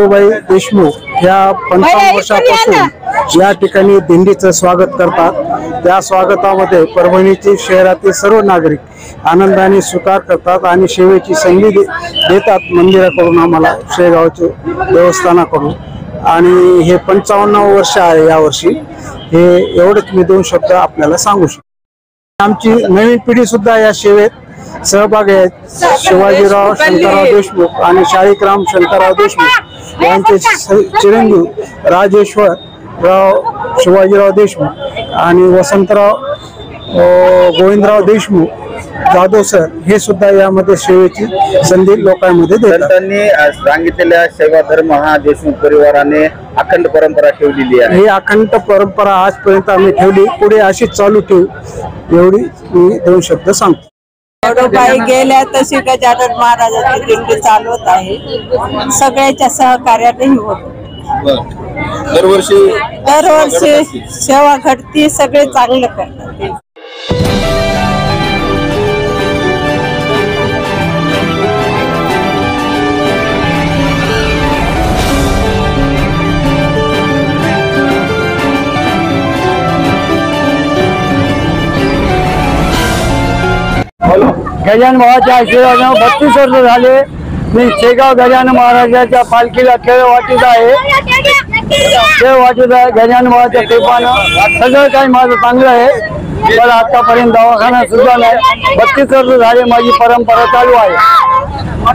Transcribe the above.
सरोबाई देशमुख या 55 वर्षापासून या ठिकाणी दिंडीचं स्वागत करतात। त्या स्वागतामध्ये परभणीचे शहरातील सर्व नागरिक आनंदाने स्वीकार करतात आणि सेवेची संधी देतात मंदिराकडून आम्हाला शेगावचे देवस्थानाकडून। आणि हे 55 वर्ष आहे यावर्षी। हे एवढेच मी 2 शब्द आपल्याला सांगू शकतो। आमची नवीन पिढी सुद्धा या सेवेत सहभागी आहेत। शिवाजीराव शंकरराव देशमुख आणि शाळीराम शंकरराव देशमुख यांचे चिरंजीव राजेश्वरराव शिवाजीराव देशमुख आणि वसंतराव गोविंदराव देशमुख जाधव सर हे सुद्धा यामध्ये सेवेची संधी लोकांमध्ये देतात। त्यांनी सांगितलेल्या सेवा धर्म हा देशमुख परिवाराने अखंड परंपरा ठेवलेली आहे। ही अखंड परंपरा आजपर्यंत आम्ही ठेवली, पुढे अशीच चालू ठेवू एवढी मी 2 शब्द सांगतो। सरोबाई गेल्या तशी गजानन महाराजांची दिंडी चालवत आहे। सगळ्याच्या सहकार्याने होत। दरवर्षी सेवा घडती, सगळे चांगलं करतात। गजानन महाराजांच्या आशीर्वादाने 32 वर्ष झाले मी शेगाव गजानन महाराजांच्या पालखीला खेळवाटीत आहे। गजानन महाराजांच्या कृपानं सगळं काही माझं चांगलं आहे। मला आतापर्यंत दवाखाना सुद्धा नाही। 32 वर्ष झाले माझी परंपरा चालू आहे।